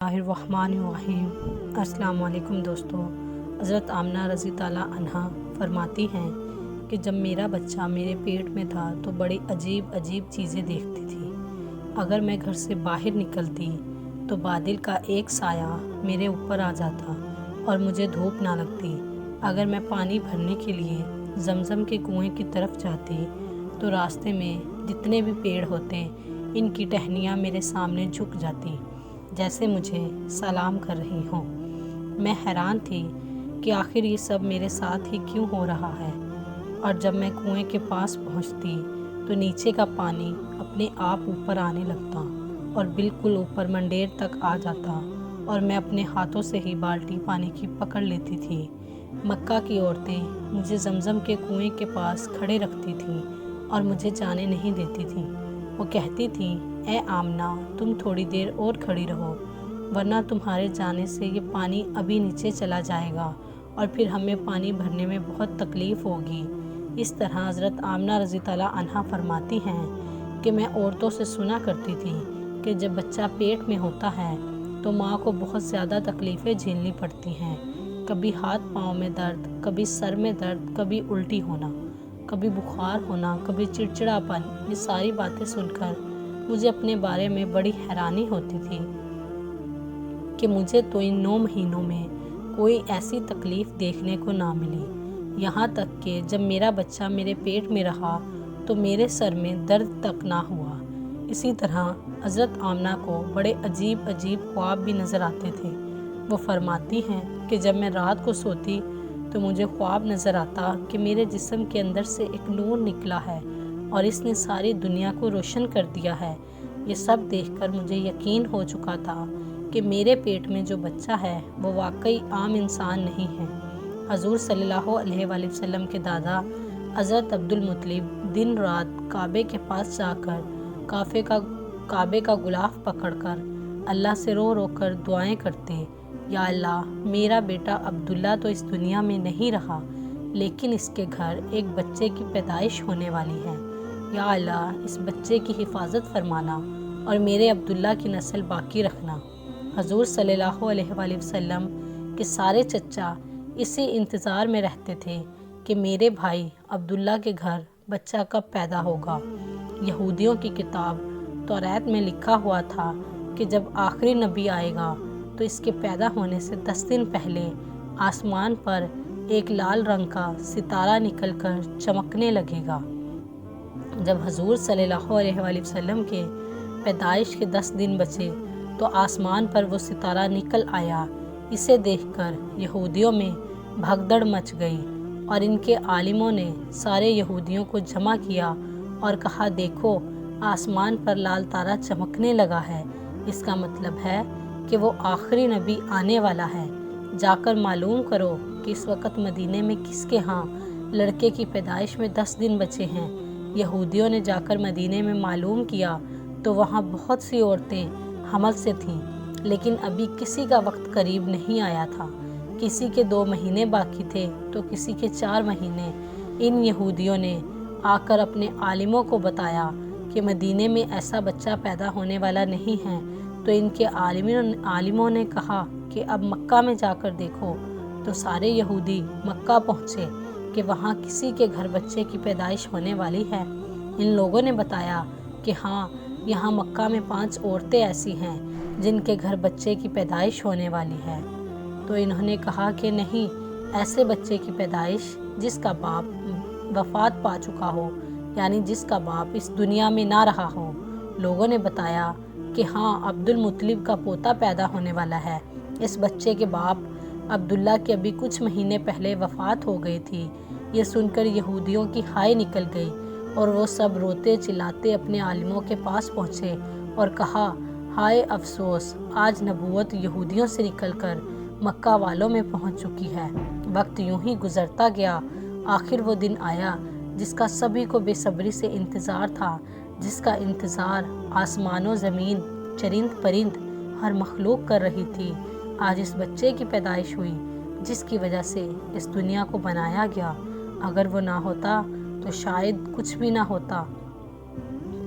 الرحمن الرحیم۔ السلام علیکم دوستو۔ حضرت آمنہ رضی تعالیٰ عنہا فرماتی ہیں کہ جب میرا بچہ میرے پیٹ میں تھا تو بڑی عجیب عجیب چیزیں دیکھتی تھی۔ اگر میں گھر سے باہر نکلتی تو بادل کا ایک سایہ میرے اوپر آ جاتا اور مجھے دھوپ نہ لگتی۔ اگر میں پانی بھرنے کے لیے زمزم کے کنویں کی طرف جاتی تو راستے میں جتنے بھی پیڑ ہوتے ان کی ٹہنیاں میرے سامنے جھک جاتی جیسے مجھے سلام کر رہی ہوں۔ میں حیران تھی کہ آخر یہ سب میرے ساتھ ہی کیوں ہو رہا ہے، اور جب میں کنویں کے پاس پہنچتی تو نیچے کا پانی اپنے آپ اوپر آنے لگتا اور بالکل اوپر منڈیر تک آ جاتا اور میں اپنے ہاتھوں سے ہی بالٹی پانی کی پکڑ لیتی تھی۔ مکہ کی عورتیں مجھے زمزم کے کنویں کے پاس کھڑے رکھتی تھیں اور مجھے جانے نہیں دیتی تھیں۔ وہ کہتی تھیں، اے آمنہ، تم تھوڑی دیر اور کھڑی رہو، ورنہ تمہارے جانے سے یہ پانی ابھی نیچے چلا جائے گا اور پھر ہمیں پانی بھرنے میں بہت تکلیف ہوگی۔ اس طرح حضرت آمنہ رضی تعالیٰ عنہا فرماتی ہیں کہ میں عورتوں سے سنا کرتی تھی کہ جب بچہ پیٹ میں ہوتا ہے تو ماں کو بہت زیادہ تکلیفیں جھیلنی پڑتی ہیں، کبھی ہاتھ پاؤں میں درد، کبھی سر میں درد، کبھی الٹی ہونا، کبھی بخار ہونا، کبھی چڑچڑاپن۔ یہ ساری باتیں سن کر مجھے اپنے بارے میں بڑی حیرانی ہوتی تھی کہ مجھے تو ان 9 مہینوں میں کوئی ایسی تکلیف دیکھنے کو نہ ملی۔ یہاں تک کہ جب میرا بچہ میرے پیٹ میں رہا تو میرے سر میں درد تک نہ ہوا۔ اسی طرح حضرت آمنہ کو بڑے عجیب عجیب خواب بھی نظر آتے تھے۔ وہ فرماتی ہیں کہ جب میں رات کو سوتی تو مجھے خواب نظر آتا کہ میرے جسم کے اندر سے ایک نور نکلا ہے اور اس نے ساری دنیا کو روشن کر دیا ہے۔ یہ سب دیکھ کر مجھے یقین ہو چکا تھا کہ میرے پیٹ میں جو بچہ ہے وہ واقعی عام انسان نہیں ہے۔ حضور صلی اللہ علیہ وآلہ وسلم کے دادا حضرت عبدالمطلب دن رات کعبے کے پاس جا کر کعبے کا غلاف پکڑ کر اللہ سے رو رو کر دعائیں کرتے، یا اللہ، میرا بیٹا عبداللہ تو اس دنیا میں نہیں رہا، لیکن اس کے گھر ایک بچے کی پیدائش ہونے والی ہے۔ یا اللہ، اس بچے کی حفاظت فرمانا اور میرے عبداللہ کی نسل باقی رکھنا۔ حضور صلی اللہ علیہ وآلہ وسلم کے سارے چچا اسی انتظار میں رہتے تھے کہ میرے بھائی عبداللہ کے گھر بچہ کب پیدا ہوگا۔ یہودیوں کی کتاب توریت میں لکھا ہوا تھا کہ جب آخری نبی آئے گا تو اس کے پیدا ہونے سے 10 دن پہلے آسمان پر ایک لال رنگ کا ستارہ نکل کر چمکنے لگے گا۔ جب حضور صلی اللہ علیہ وآلہ وسلم کے پیدائش کے 10 دن بچے تو آسمان پر وہ ستارہ نکل آیا۔ اسے دیکھ کر یہودیوں میں بھگدڑ مچ گئی اور ان کے عالموں نے سارے یہودیوں کو جمع کیا اور کہا، دیکھو، آسمان پر لال تارہ چمکنے لگا ہے، اس کا مطلب ہے کہ وہ آخری نبی آنے والا ہے۔ جا کر معلوم کرو کہ اس وقت مدینے میں کس کے ہاں لڑکے کی پیدائش میں 10 دن بچے ہیں۔ یہودیوں نے جا کر مدینے میں معلوم کیا تو وہاں بہت سی عورتیں حمل سے تھیں، لیکن ابھی کسی کا وقت قریب نہیں آیا تھا۔ کسی کے 2 مہینے باقی تھے تو کسی کے 4 مہینے۔ ان یہودیوں نے آ کر اپنے عالموں کو بتایا کہ مدینے میں ایسا بچہ پیدا ہونے والا نہیں ہے، تو ان کے عالموں نے کہا کہ اب مکہ میں جا کر دیکھو۔ تو سارے یہودی مکہ پہنچے کہ وہاں کسی کے گھر بچے کی پیدائش ہونے والی ہے۔ ان لوگوں نے بتایا کہ ہاں، یہاں مکہ میں 5 عورتیں ایسی ہیں جن کے گھر بچے کی پیدائش ہونے والی ہے۔ تو انہوں نے کہا کہ نہیں، ایسے بچے کی پیدائش جس کا باپ وفات پا چکا ہو، یعنی جس کا باپ اس دنیا میں نہ رہا ہو۔ لوگوں نے بتایا کہ ہاں، عبدالمطلب کا پوتا پیدا ہونے والا ہے۔ اس بچے کے باپ عبداللہ کے ابھی کچھ مہینے پہلے وفات ہو گئی تھی۔ یہ سن کر یہودیوں کی ہائے نکل گئی اور وہ سب روتے چلاتے اپنے عالموں کے پاس پہنچے اور کہا، ہائے افسوس، آج نبوت یہودیوں سے نکل کر مکہ والوں میں پہنچ چکی ہے۔ وقت یوں ہی گزرتا گیا، آخر وہ دن آیا جس کا سبھی کو بے صبری سے انتظار تھا، جس کا انتظار آسمان و زمین، چرند پرند، ہر مخلوق کر رہی تھی۔ آج اس بچے کی پیدائش ہوئی جس کی وجہ سے اس دنیا کو بنایا گیا۔ اگر وہ نہ ہوتا تو شاید کچھ بھی نہ ہوتا۔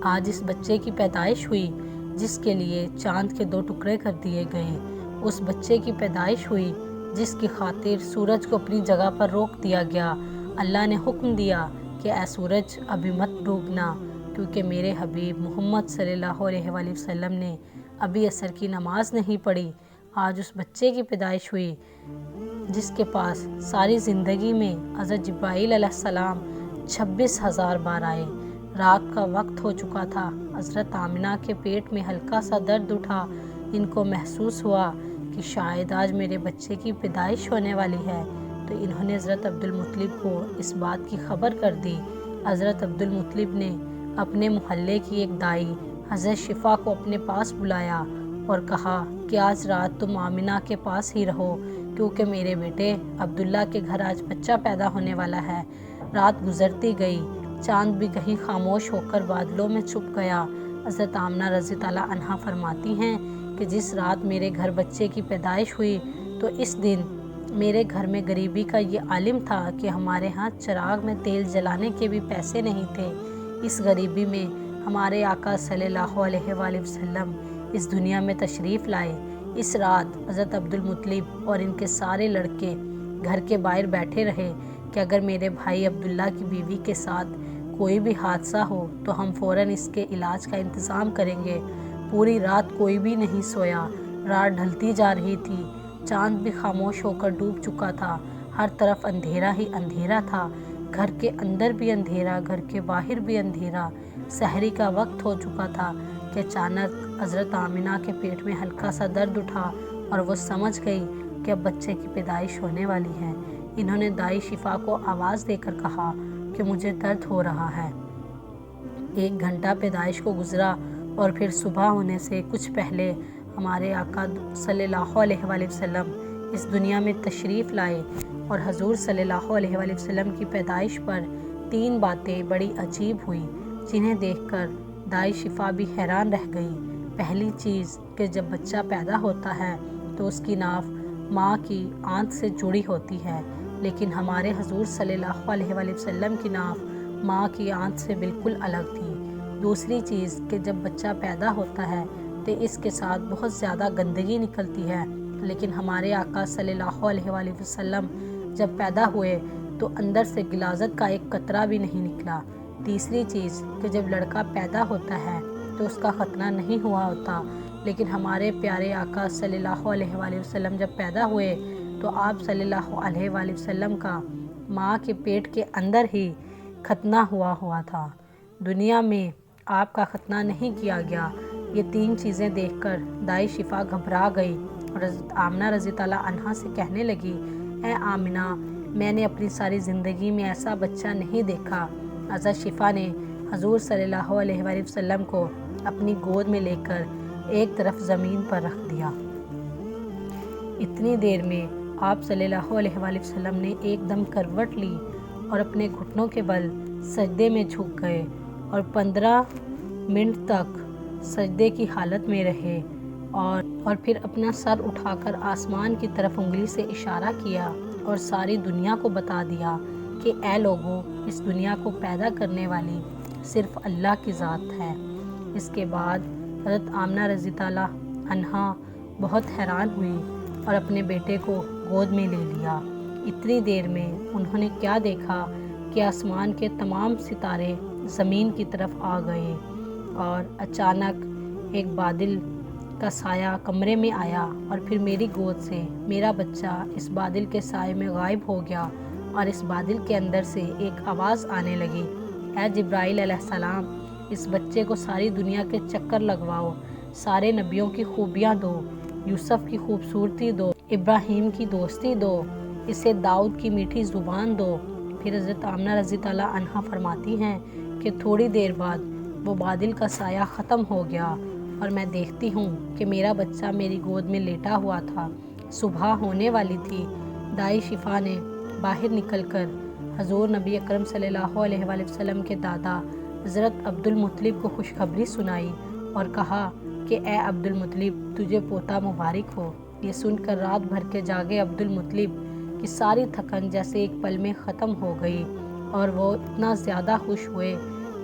آج اس بچے کی پیدائش ہوئی جس کے لیے چاند کے 2 ٹکڑے کر دیے گئے، اس بچے کی پیدائش ہوئی جس کی خاطر سورج کو اپنی جگہ پر روک دیا گیا۔ اللہ نے حکم دیا کہ اے سورج ابھی مت ڈوبنا، کیونکہ میرے حبیب محمد صلی اللہ علیہ وآلہ وسلم نے ابھی عصر کی نماز نہیں پڑھی۔ آج اس بچے کی پیدائش ہوئی جس کے پاس ساری زندگی میں حضرت جبرائیل علیہ السلام 26,000 بار آئے۔ رات کا وقت ہو چکا تھا۔ حضرت آمنہ کے پیٹ میں ہلکا سا درد اٹھا۔ ان کو محسوس ہوا کہ شاید آج میرے بچے کی پیدائش ہونے والی ہے، تو انہوں نے حضرت عبدالمطلب کو اس بات کی خبر کر دی۔ حضرت عبدالمطلب نے اپنے محلے کی ایک دائی حضرت شفا کو اپنے پاس بلایا اور کہا کہ آج رات تم آمنہ کے پاس ہی رہو، کیونکہ میرے بیٹے عبداللہ کے گھر آج بچہ پیدا ہونے والا ہے۔ رات گزرتی گئی، چاند بھی کہیں خاموش ہو کر بادلوں میں چھپ گیا۔ حضرت آمنہ رضی اللہ عنہا فرماتی ہیں کہ جس رات میرے گھر بچے کی پیدائش ہوئی تو اس دن میرے گھر میں غریبی کا یہ عالم تھا کہ ہمارے ہاں چراغ میں تیل جلانے کے بھی پیسے نہیں تھے۔ اس غریبی میں ہمارے آقا صلی اللہ علیہ وآلہ وسلم اس دنیا میں تشریف لائے۔ اس رات حضرت عبدالمطلب اور ان کے سارے لڑکے گھر کے باہر بیٹھے رہے کہ اگر میرے بھائی عبداللہ کی بیوی کے ساتھ کوئی بھی حادثہ ہو تو ہم فوراً اس کے علاج کا انتظام کریں گے۔ پوری رات کوئی بھی نہیں سویا۔ رات ڈھلتی جا رہی تھی، چاند بھی خاموش ہو کر ڈوب چکا تھا، ہر طرف اندھیرا ہی اندھیرا تھا، گھر کے اندر بھی اندھیرا، گھر کے باہر بھی اندھیرا۔ سحری کا وقت ہو چکا تھا کہ اچانک حضرت آمنہ کے پیٹ میں ہلکا سا درد اٹھا اور وہ سمجھ گئی کہ اب بچے کی پیدائش ہونے والی ہے۔ انہوں نے دائی شفا کو آواز دے کر کہا کہ مجھے درد ہو رہا ہے۔ 1 گھنٹہ پیدائش کو گزرا اور پھر صبح ہونے سے کچھ پہلے ہمارے آقا صلی اللہ علیہ وآلہ وسلم اس دنیا میں تشریف لائے، اور حضور صلی اللہ علیہ وآلہ وسلم کی پیدائش پر 3 باتیں بڑی عجیب ہوئی جنہیں دیکھ کر دائی شفا بھی حیران رہ گئی۔ پہلی چیز کہ جب بچہ پیدا ہوتا ہے تو اس کی ناف ماں کی آنت سے جڑی ہوتی ہے، لیکن ہمارے حضور صلی اللہ علیہ وآلہ وسلم کی ناف ماں کی آنت سے بالکل الگ تھی۔ دوسری چیز کہ جب بچہ پیدا ہوتا ہے تو اس کے ساتھ بہت زیادہ گندگی نکلتی ہے، لیکن ہمارے آقا صلی اللہ علیہ وآلہ وسلم جب پیدا ہوئے تو اندر سے غلاظت کا ایک قطرہ بھی نہیں نکلا۔ تیسری چیز کہ جب لڑکا پیدا ہوتا ہے تو اس کا ختنہ نہیں ہوا ہوتا، لیکن ہمارے پیارے آقا صلی اللہ علیہ وآلہ وسلم جب پیدا ہوئے تو آپ صلی اللہ علیہ وآلہ وسلم کا ماں کے پیٹ کے اندر ہی ختنہ ہوا تھا، دنیا میں آپ کا ختنہ نہیں کیا گیا۔ یہ 3 چیزیں دیکھ کر دائی شفا گھبرا گئی اور حضرت آمنہ رضی اللہ عنہا سے کہنے لگی، اے آمنہ، میں نے اپنی ساری زندگی میں ایسا بچہ نہیں دیکھا۔ حضرت شفا نے حضور صلی اللہ علیہ وآلہ وسلم کو اپنی گود میں لے کر ایک طرف زمین پر رکھ دیا۔ اتنی دیر میں آپ صلی اللہ علیہ وآلہ وسلم نے ایک دم کروٹ لی اور اپنے گھٹنوں کے بل سجدے میں جھک گئے اور 15 منٹ تک سجدے کی حالت میں رہے، اور پھر اپنا سر اٹھا کر آسمان کی طرف انگلی سے اشارہ کیا اور ساری دنیا کو بتا دیا کہ اے لوگو، اس دنیا کو پیدا کرنے والی صرف اللہ کی ذات ہے۔ اس کے بعد حضرت آمنہ رضی اللہ عنہا بہت حیران ہوئی اور اپنے بیٹے کو گود میں لے لیا۔ اتنی دیر میں انہوں نے کیا دیکھا کہ آسمان کے تمام ستارے زمین کی طرف آ گئے، اور اچانک ایک بادل کا سایہ کمرے میں آیا اور پھر میری گود سے میرا بچہ اس بادل کے سائے میں غائب ہو گیا، اور اس بادل کے اندر سے ایک آواز آنے لگی، اے جبرائیل علیہ السلام، اس بچے کو ساری دنیا کے چکر لگواؤ، سارے نبیوں کی خوبیاں دو، یوسف کی خوبصورتی دو، ابراہیم کی دوستی دو، اسے داؤد کی میٹھی زبان دو۔ پھر حضرت آمنہ رضی اللہ عنہا فرماتی ہیں کہ تھوڑی دیر بعد وہ بادل کا سایہ ختم ہو گیا اور میں دیکھتی ہوں کہ میرا بچہ میری گود میں لیٹا ہوا تھا۔ صبح ہونے والی تھی۔ دائی شفا نے باہر نکل کر حضور نبی اکرم صلی اللہ علیہ وآلہ وسلم کے دادا حضرت عبدالمطلب کو خوشخبری سنائی اور کہا کہ اے عبدالمطلب، تجھے پوتا مبارک ہو۔ یہ سن کر رات بھر کے جاگے عبدالمطلب کی ساری تھکن جیسے ایک پل میں ختم ہو گئی، اور وہ اتنا زیادہ خوش ہوئے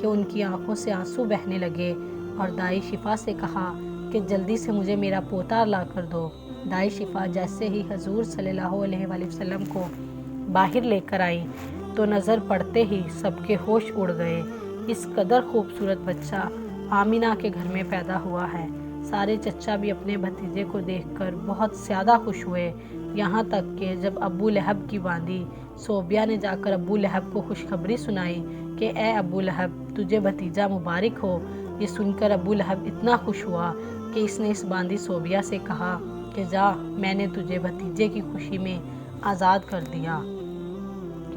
کہ ان کی آنکھوں سے آنسو بہنے لگے۔ اور دائی شفا سے کہا کہ جلدی سے مجھے میرا پوتا لا کر دو۔ دائی شفا جیسے ہی حضور صلی اللہ علیہ وآلہ وسلم کو باہر لے کر آئیں تو نظر پڑتے ہی سب کے ہوش اڑ گئے۔ اس قدر خوبصورت بچہ آمینہ کے گھر میں پیدا ہوا ہے۔ سارے چچا بھی اپنے بھتیجے کو دیکھ کر بہت زیادہ خوش ہوئے، یہاں تک کہ جب ابو لہب کی باندی صوبیہ نے جا کر ابو لہب کو خوشخبری سنائی کہ اے ابو لہب تجھے بھتیجا مبارک ہو، یہ سن کر ابو لہب اتنا خوش ہوا کہ اس نے اس باندی صوبیہ سے کہا کہ جا، میں نے تجھے بھتیجے کی خوشی میں آزاد کر دیا۔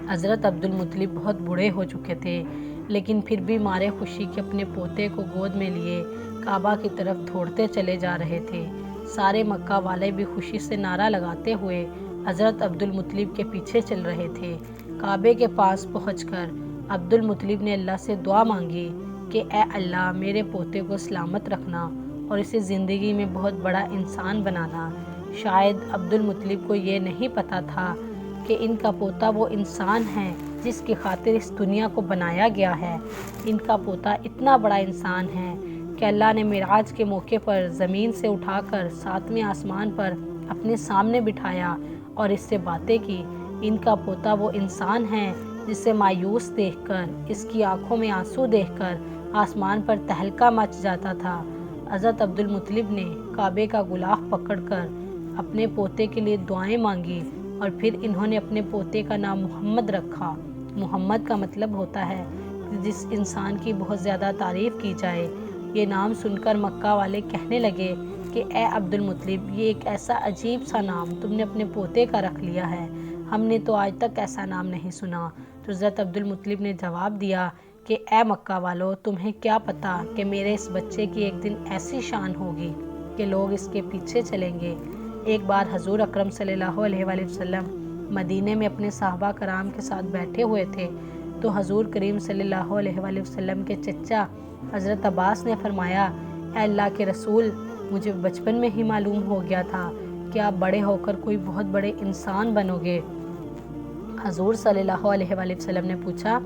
حضرت عبدالمطلب بہت بوڑھے ہو چکے تھے، لیکن پھر بھی مارے خوشی کے اپنے پوتے کو گود میں لیے کعبہ کی طرف دوڑتے چلے جا رہے تھے۔ سارے مکہ والے بھی خوشی سے نعرہ لگاتے ہوئے حضرت عبدالمطلب کے پیچھے چل رہے تھے۔ کعبے کے پاس پہنچ کر عبدالمطلب نے اللہ سے دعا مانگی کہ اے اللہ میرے پوتے کو سلامت رکھنا اور اسے زندگی میں بہت بڑا انسان بنانا۔ شاید عبدالمطلب کو یہ نہیں پتا تھا کہ ان کا پوتا وہ انسان ہے جس کی خاطر اس دنیا کو بنایا گیا ہے۔ ان کا پوتا اتنا بڑا انسان ہے کہ اللہ نے معراج کے موقع پر زمین سے اٹھا کر 7ویں آسمان پر اپنے سامنے بٹھایا اور اس سے باتیں کی۔ ان کا پوتا وہ انسان ہے جسے مایوس دیکھ کر، اس کی آنکھوں میں آنسو دیکھ کر آسمان پر تہلکہ مچ جاتا تھا۔ حضرت عبدالمطلب نے کعبے کا غلاف پکڑ کر اپنے پوتے کے لیے دعائیں مانگی اور پھر انہوں نے اپنے پوتے کا نام محمد رکھا۔ محمد کا مطلب ہوتا ہے جس انسان کی بہت زیادہ تعریف کی جائے۔ یہ نام سن کر مکہ والے کہنے لگے کہ اے عبدالمطلب، یہ ایک ایسا عجیب سا نام تم نے اپنے پوتے کا رکھ لیا ہے، ہم نے تو آج تک ایسا نام نہیں سنا۔ تو حضرت عبدالمطلب نے جواب دیا کہ اے مکہ والو، تمہیں کیا پتا کہ میرے اس بچے کی ایک دن ایسی شان ہوگی کہ لوگ اس کے پیچھے چلیں گے۔ ایک بار حضور اکرم صلی اللہ علیہ وآلہ وسلم مدینے میں اپنے صحابہ کرام کے ساتھ بیٹھے ہوئے تھے تو حضور کریم صلی اللہ علیہ وآلہ وسلم کے چچا حضرت عباس نے فرمایا، اے اللہ کے رسول، مجھے بچپن میں ہی معلوم ہو گیا تھا کہ آپ بڑے ہو کر کوئی بہت بڑے انسان بنو گے۔ حضور صلی اللہ علیہ وآلہ وسلم نے پوچھا،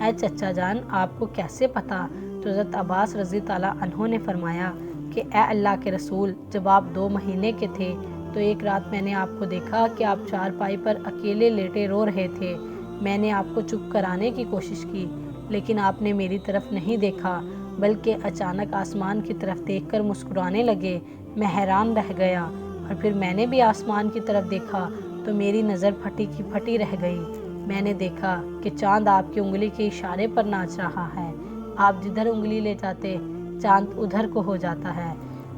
اے چچا جان، آپ کو کیسے پتا؟ تو حضرت عباس رضی تعالیٰ عنہ نے فرمایا کہ اے اللہ کے رسول، جب آپ 2 مہینے کے تھے تو ایک رات میں نے آپ کو دیکھا کہ آپ چارپائی پر اکیلے لیٹے رو رہے تھے۔ میں نے آپ کو چپ کرانے کی کوشش کی، لیکن آپ نے میری طرف نہیں دیکھا بلکہ اچانک آسمان کی طرف دیکھ کر مسکرانے لگے۔ میں حیران رہ گیا اور پھر میں نے بھی آسمان کی طرف دیکھا تو میری نظر پھٹی کی پھٹی رہ گئی۔ میں نے دیکھا کہ چاند آپ کی انگلی کے اشارے پر ناچ رہا ہے، آپ جدھر انگلی لے جاتے چاند ادھر کو ہو جاتا ہے۔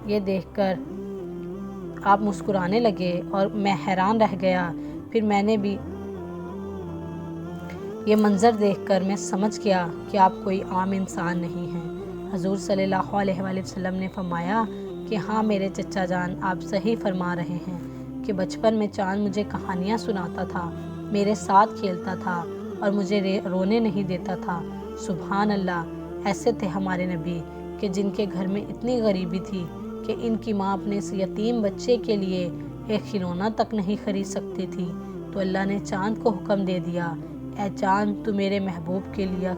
یہ دیکھ کر آپ مسکرانے لگے اور میں حیران رہ گیا۔ پھر میں نے بھی یہ منظر دیکھ کر میں سمجھ گیا کہ آپ کوئی عام انسان نہیں ہیں۔ حضور صلی اللہ علیہ وآلہ وسلم نے فرمایا کہ ہاں میرے چچا جان، آپ صحیح فرما رہے ہیں کہ بچپن میں چاند مجھے کہانیاں سناتا تھا، میرے ساتھ کھیلتا تھا اور مجھے رونے نہیں دیتا تھا۔ سبحان اللہ، ایسے تھے ہمارے نبی کہ جن کے گھر میں اتنی غریبی تھی کہ ان کی ماں اپنے اس یتیم بچے کے لیے ایک کھلونا تک نہیں خرید سکتی تھی، تو اللہ نے چاند کو حکم دے دیا، اے چاند، تو میرے محبوب کے لیے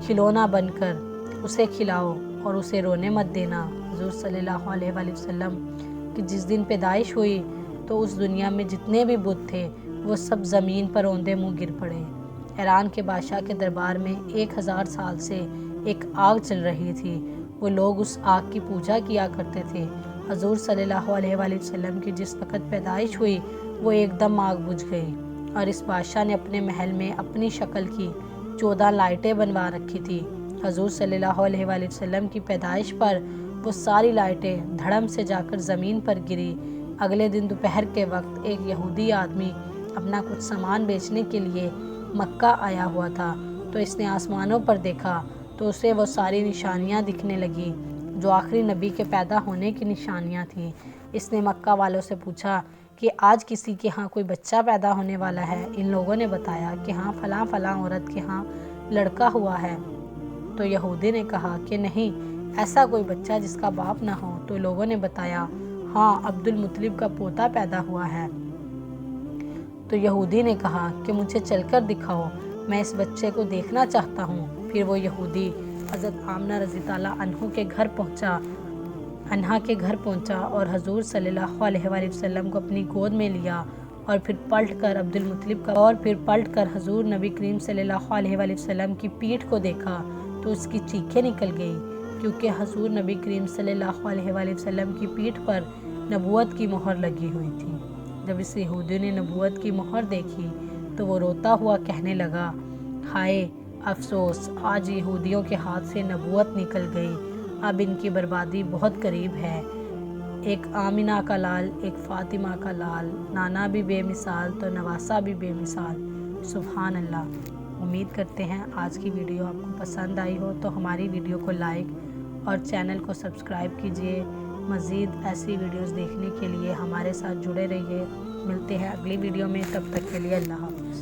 کھلونا بن کر اسے کھلاؤ اور اسے رونے مت دینا۔ حضور صلی اللہ علیہ وآلہ وسلم کی جس دن پیدائش ہوئی تو اس دنیا میں جتنے بھی بت تھے وہ سب زمین پر اوندے منہ گر پڑے۔ ایران کے بادشاہ کے دربار میں 1000 سال سے ایک آگ چل رہی تھی، وہ لوگ اس آگ کی پوجا کیا کرتے تھے۔ حضور صلی اللہ علیہ وآلہ وسلم کی جس وقت پیدائش ہوئی وہ ایک دم آگ بجھ گئی اور اس بادشاہ نے اپنے محل میں اپنی شکل کی 14 لائٹیں بنوا رکھی تھی۔ حضور صلی اللہ علیہ وآلہ وسلم کی پیدائش پر وہ ساری لائٹیں دھڑم سے جا کر زمین پر گری۔ اگلے دن دوپہر کے وقت ایک یہودی آدمی اپنا کچھ سامان بیچنے کے لیے مکہ آیا ہوا تھا، تو اس نے آسمانوں پر دیکھا تو اسے وہ ساری نشانیاں دکھنے لگی جو آخری نبی کے پیدا ہونے کی نشانیاں تھیں۔ اس نے مکہ والوں سے پوچھا کہ آج کسی کے ہاں کوئی بچہ پیدا ہونے والا ہے؟ ان لوگوں نے بتایا کہ ہاں فلاں فلاں عورت کے ہاں لڑکا ہوا ہے۔ تو یہودی نے کہا کہ نہیں، ایسا کوئی بچہ جس کا باپ نہ ہو۔ تو لوگوں نے بتایا ہاں عبدالمطلب کا پوتا پیدا ہوا ہے۔ تو یہودی نے کہا کہ مجھے چل کر دکھاؤ، میں اس بچے کو دیکھنا چاہتا ہوں۔ پھر وہ یہودی حضرت آمنہ رضی اللہ عنہ کے گھر پہنچا اور حضور صلی اللہ علیہ وآلہ وسلم کو اپنی گود میں لیا اور پھر پلٹ کر حضور نبی کریم صلی اللہ علیہ وآلہ وسلم کی پیٹھ کو دیکھا تو اس کی چیخیں نکل گئیں، کیونکہ حضور نبی کریم صلی اللہ علیہ وآلہ وسلم کی پیٹھ پر نبوت کی مہر لگی ہوئی تھی۔ جب اس یہودی نے نبوت کی مہر دیکھی تو وہ روتا ہوا کہنے لگا، ہائے افسوس، آج یہودیوں کے ہاتھ سے نبوت نکل گئی، اب ان کی بربادی بہت قریب ہے۔ ایک آمنہ کا لال، ایک فاطمہ کا لال، نانا بھی بے مثال تو نواسہ بھی بے مثال۔ سبحان اللہ۔ امید کرتے ہیں آج کی ویڈیو آپ کو پسند آئی ہو، تو ہماری ویڈیو کو لائک اور چینل کو سبسکرائب کیجیے۔ مزید ایسی ویڈیوز دیکھنے کے لیے ہمارے ساتھ جڑے رہیے۔ ملتے ہیں اگلی ویڈیو میں، تب تک کے لیے اللہ حافظ۔